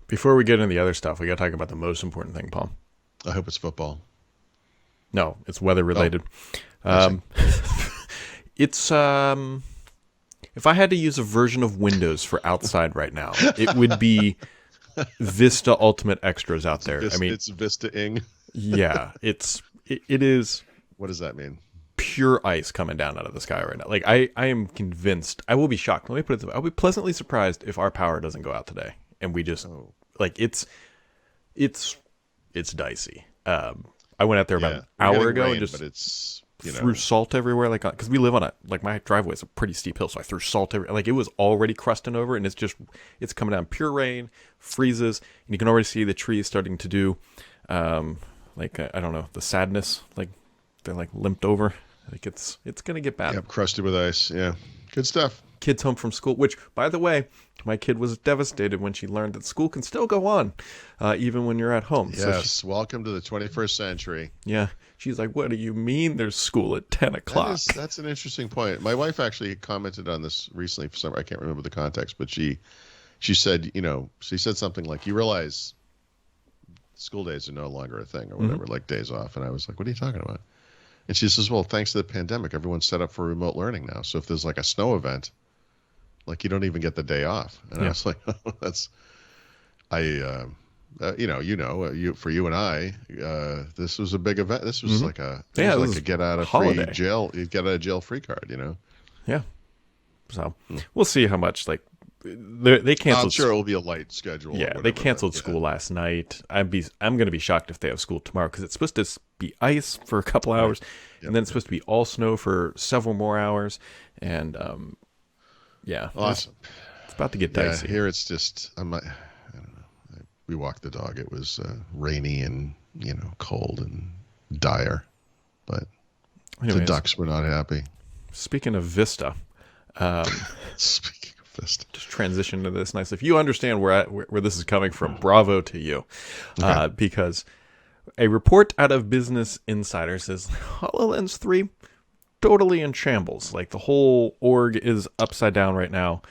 Before we get into the other stuff, we got to talk about the most important thing, Paul. I hope it's football. No, it's weather related. I It's if I had to use a version of Windows for outside right now, it would be Vista Ultimate Extras out there. It's Vista-ing. Yeah, it is What does that mean? pure ice coming down out of the sky right now. Like I am convinced. I will be shocked. Let me put it this way. I'll be pleasantly surprised if our power doesn't go out today and we just like it's dicey. I went out there about an hour ago and just but it's threw salt everywhere, like because we live on my driveway is a pretty steep hill, so I threw salt everywhere. Like it was already crusting over, and it's coming down pure rain, freezes, and you can already see the trees starting to do, I don't know, the sadness, like they're like limped over. Like it's gonna get bad. Yep, crusted with ice. Yeah, good stuff. Kids home from school, which, by the way, my kid was devastated when she learned that school can still go on, even when you're at home. Yes, So welcome to the 21st century. yeah, she's like, "What do you mean there's school at 10 o'clock?" That's an interesting point. My wife actually commented on this recently. For some, I can't remember the context, but she said, she said something like, "You realize school days are no longer a thing, or whatever, like days off." And I was like, "What are you talking about?" And she says, "Well, thanks to the pandemic, everyone's set up for remote learning now. So if there's like a snow event, like you don't even get the day off." And I was like, "Oh, that's, for you and I, this was a big event. This was like a get out of holiday. get out of jail free card, Yeah. So we'll see how much they canceled. I'm sure it will be a light schedule. Yeah, they canceled school last night. I'm going to be shocked if they have school tomorrow because it's supposed to be ice for a couple hours, and then it's supposed to be all snow for several more hours, and awesome. It's about to get dicey. Yeah, here it's just I don't know. We walked the dog. It was rainy and cold and dire, but the ducks were not happy. Speaking of Vista, speaking of Vista, just transition to this nicely. If you understand where this is coming from, bravo to you, because a report out of Business Insider says HoloLens 3 totally in shambles. Like the whole org is upside down right now.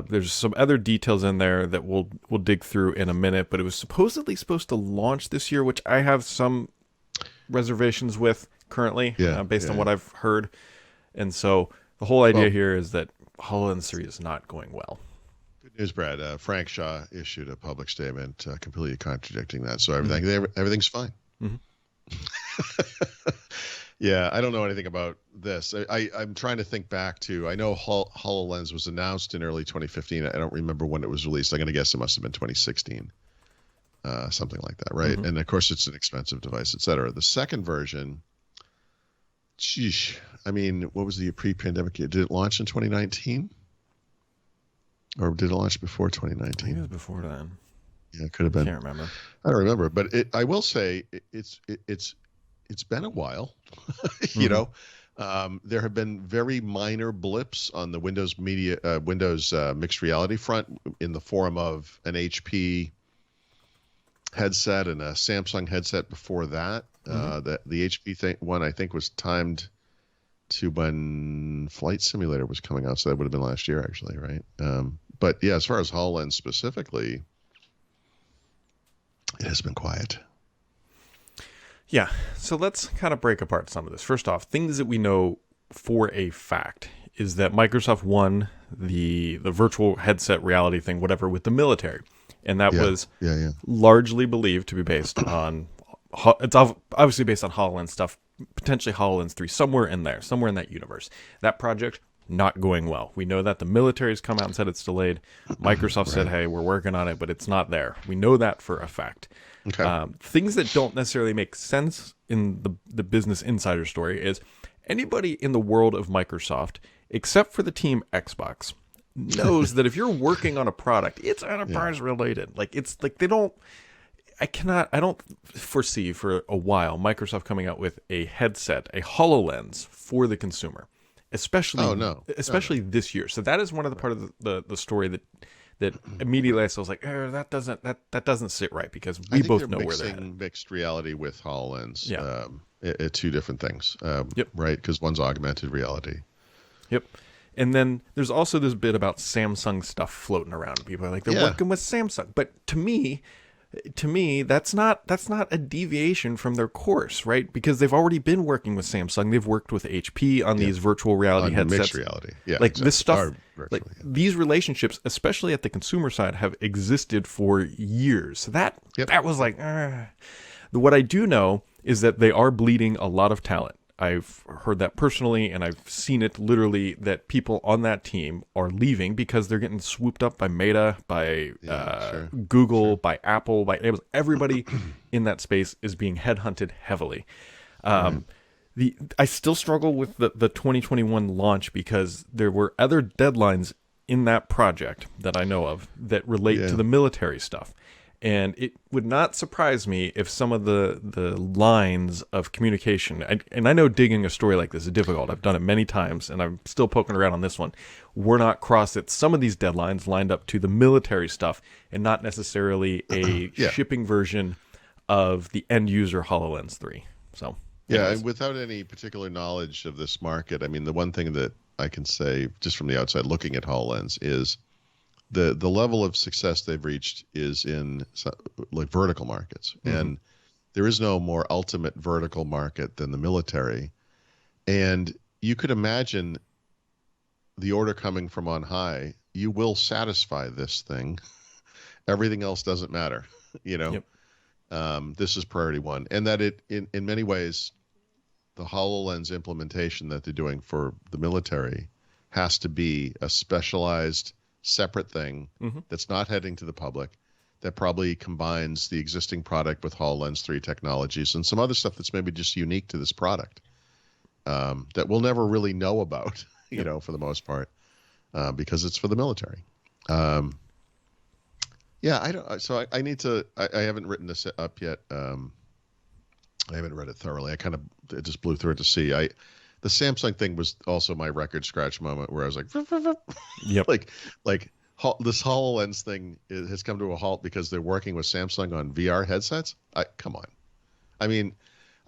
There's some other details in there that we'll dig through in a minute, but it was supposedly supposed to launch this year, which I have some reservations with currently, based on what I've heard. And so the whole idea here is that HoloLens 3 is not going well. Good news, Brad. Frank Shaw issued a public statement completely contradicting that. So everything's fine. Mm-hmm. Yeah, I don't know anything about this. I'm trying to think back to, I know HoloLens was announced in early 2015. I don't remember when it was released. I'm going to guess it must have been 2016, something like that, right? Mm-hmm. And of course, it's an expensive device, et cetera. The second version, I mean, what was the pre-pandemic year? Did it launch in 2019? Or did it launch before 2019? I think it was before then. Yeah, it could have been. I can't remember. I don't remember, but I will say it's been a while. There have been very minor blips on the Windows mixed reality front in the form of an HP headset and a Samsung headset before that. The HP one I think was timed to when Flight Simulator was coming out, so that would have been last year actually, right? But yeah, as far as HoloLens specifically, it has been quiet. Yeah, so let's kind of break apart some of this. First off, things that we know for a fact is that Microsoft won the virtual headset reality thing, whatever, with the military. And that was largely believed to be based on, it's obviously based on HoloLens stuff, potentially HoloLens 3, somewhere in there, somewhere in that universe. That project, not going well. We know that the military's come out and said it's delayed. Microsoft said, hey, we're working on it, but it's not there. We know that for a fact. Okay. Things that don't necessarily make sense in the Business Insider story is anybody in the world of Microsoft, except for the team Xbox, knows that if you're working on a product, it's enterprise related. Like it's like I don't foresee for a while Microsoft coming out with a headset, a HoloLens for the consumer, especially this year. So that is one of the part of the story that immediately I was like, that doesn't sit right, because we both know where they're headed. Mixed reality with HoloLens, yeah, two different things, yep, right? Because one's augmented reality. Yep. And then there's also this bit about Samsung stuff floating around. People are like, they're working with Samsung. But to me, that's not a deviation from their course, right? Because they've already been working with Samsung. They've worked with HP on these virtual reality headsets. Mixed reality. Yeah, like this stuff, these relationships, especially at the consumer side, have existed for years. So that was like, what I do know is that they are bleeding a lot of talent. I've heard that personally, and I've seen it literally, that people on that team are leaving because they're getting swooped up by Meta, by Google, by Apple, by Amazon. Everybody in that space is being headhunted heavily. I still struggle with the 2021 launch because there were other deadlines in that project that I know of that relate to the military stuff. And it would not surprise me if some of the lines of communication, and I know digging a story like this is difficult. I've done it many times, and I'm still poking around on this one. We're not crossed that some of these deadlines lined up to the military stuff and not necessarily a shipping version of the end user HoloLens 3. So and without any particular knowledge of this market, I mean, the one thing that I can say just from the outside looking at HoloLens is the level of success they've reached is in like vertical markets. And there is no more ultimate vertical market than the military. And you could imagine the order coming from on high. You will satisfy this thing. Everything else doesn't matter. This is priority one. And that it, in many ways, the HoloLens implementation that they're doing for the military has to be a specialized separate thing that's not heading to the public, that probably combines the existing product with HoloLens 3 technologies and some other stuff that's maybe just unique to this product that we'll never really know about, for the most part, because it's for the military. I need to. I haven't written this up yet. I haven't read it thoroughly. I just blew through it to see. The Samsung thing was also my record scratch moment where I was like, this HoloLens thing has come to a halt because they're working with Samsung on VR headsets. Come on. I mean,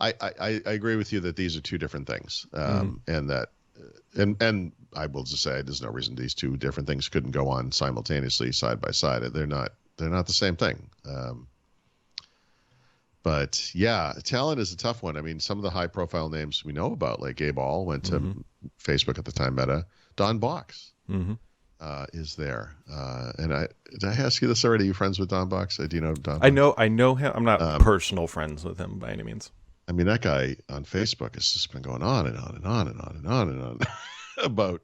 I agree with you that these are two different things, and that, and I will just say there's no reason these two different things couldn't go on simultaneously side by side. They're not the same thing. But yeah, talent is a tough one. I mean, some of the high-profile names we know about, like Gabe All went to Facebook at the time, Meta. Don Box is there. And did I ask you this already? Are you friends with Don Box? Do you know Don Box? I know him. I'm not personal friends with him by any means. I mean, that guy on Facebook has just been going on and on and on and on and on and on about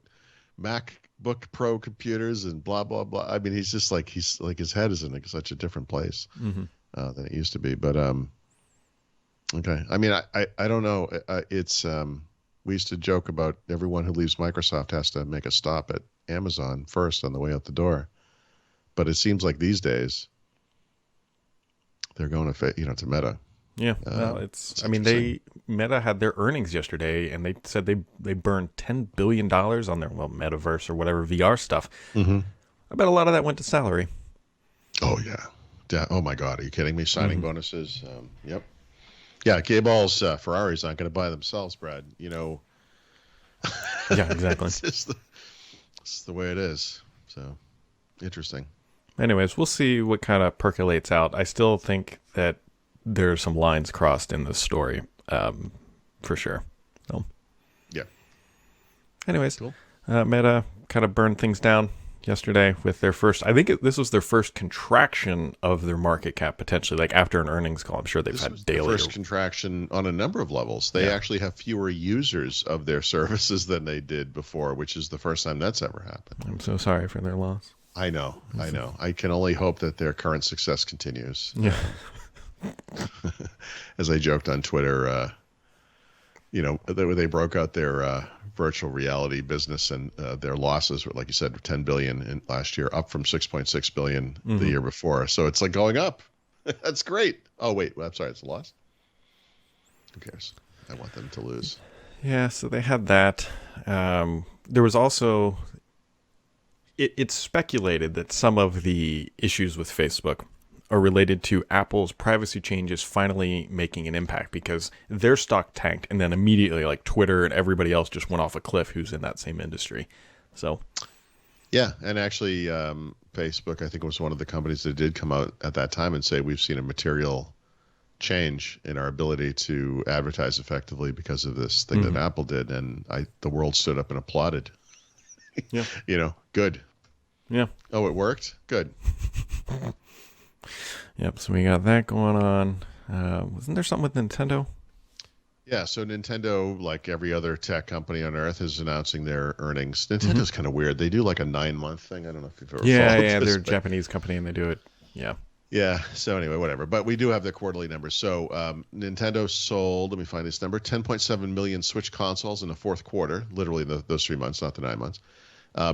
MacBook Pro computers and blah, blah, blah. I mean, he's like his head is in such a different place. Than it used to be, but okay. I mean, I don't know. It's we used to joke about everyone who leaves Microsoft has to make a stop at Amazon first on the way out the door, but it seems like these days they're going to Meta. Yeah, Meta had their earnings yesterday, and they said they burned $10 billion on their metaverse or whatever VR stuff. I bet a lot of that went to salary. Oh yeah. Oh my God! Are you kidding me? Signing bonuses. Yep. Yeah, Gabe All's Ferraris aren't going to buy themselves, Brad. Yeah, exactly. It's the way it is. So interesting. Anyways, we'll see what kind of percolates out. I still think that there are some lines crossed in this story, for sure. So. Yeah. Anyways, cool. Meta kind of burned things down yesterday with their first, this was their first contraction of their market cap, potentially, like after an earnings call. I'm sure they've had daily. First contraction on a number of levels. They actually have fewer users of their services than they did before, which is the first time that's ever happened. I'm so sorry for their loss. I know. I can only hope that their current success continues. Yeah. As I joked on Twitter, they broke out their virtual reality business, and their losses were, like you said, 10 billion in last year, up from 6.6 billion the year before. So it's like going up. That's great. Oh wait, I'm sorry, it's a loss. Who cares? I want them to lose. Yeah. So they had that. There was also. It's speculated that some of the issues with Facebook are related to Apple's privacy changes finally making an impact, because their stock tanked and then immediately, like, Twitter and everybody else just went off a cliff who's in that same industry. So, yeah, and actually, Facebook, I think, was one of the companies that did come out at that time and say we've seen a material change in our ability to advertise effectively because of this thing that Apple did, and the world stood up and applauded. yeah, Good. yeah, Oh, it worked? Good. yep. So we got that going on. Wasn't there something with Nintendo? Yeah, so Nintendo, like every other tech company on earth, is announcing their earnings. Nintendo's kind of weird. They do like a 9-month thing. I don't know if you've ever followed this. They're a Japanese company and they do it. Yeah. Yeah, so anyway, whatever. But we do have the quarterly numbers. So Nintendo sold, let me find this number, 10.7 million Switch consoles in the fourth quarter, literally those 3 months, not the 9 months,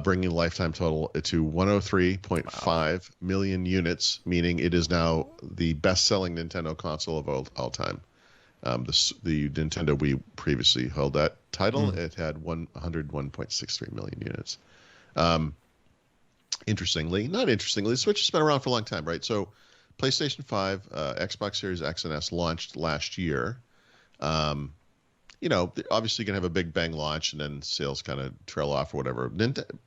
bringing the lifetime total to 103.5 million units, meaning it is now the best-selling Nintendo console of all time. The Nintendo Wii previously held that title. It had 101.63 million units. Not interestingly, the Switch has been around for a long time, right? So PlayStation 5, Xbox Series X and S launched last year. They're obviously going to have a big bang launch and then sales kind of trail off or whatever.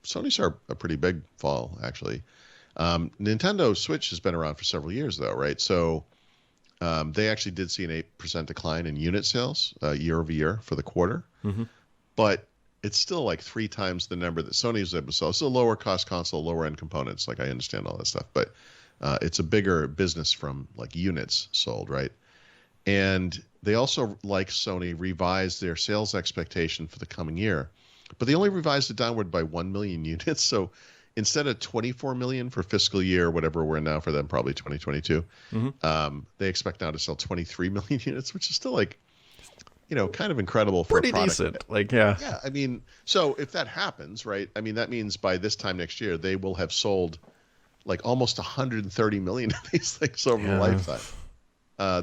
Sony saw a pretty big fall, actually. Nintendo Switch has been around for several years, though, right? So they actually did see an 8% decline in unit sales year over year for the quarter. But it's still like 3 times the number that Sony was able to sell. It's a lower cost console, lower end components. Like, I understand all that stuff, but it's a bigger business from like units sold, right? And they also, like Sony, revised their sales expectation for the coming year, but they only revised it downward by 1 million units. So instead of 24 million for fiscal year, whatever we're in now for them, probably 2022, they expect now to sell 23 million units, which is still like, kind of incredible for Pretty a product. decent. Like, yeah. Yeah, I mean, so if that happens, right, I mean, that means by this time next year, they will have sold like almost 130 million of these things over the lifetime.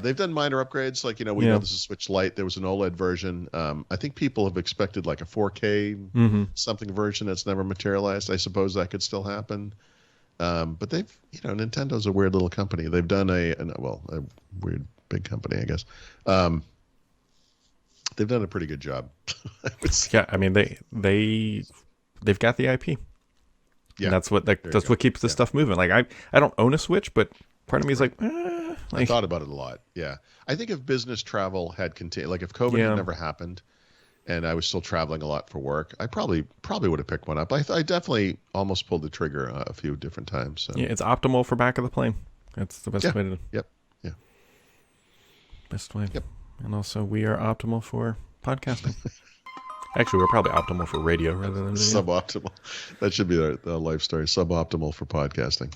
They've done minor upgrades. Like, we know this is Switch Lite. There was an OLED version. I think people have expected like a 4K something version that's never materialized. I suppose that could still happen. But they've, Nintendo's a weird little company. They've done a weird big company, I guess. They've done a pretty good job. Yeah, I mean they've got the IP. Yeah, and that's what keeps this stuff moving. Like I don't own a Switch, but part of me is like, I thought about it a lot. Yeah, I think if business travel had continued, like if COVID had never happened, and I was still traveling a lot for work, I probably would have picked one up. I definitely almost pulled the trigger a few different times. So. Yeah, it's optimal for back of the plane. That's the best way to. Yep. Yeah. Best way. Yep. And also, we are optimal for podcasting. Actually, we're probably optimal for radio rather than video. Suboptimal. That should be the life story. Suboptimal for podcasting.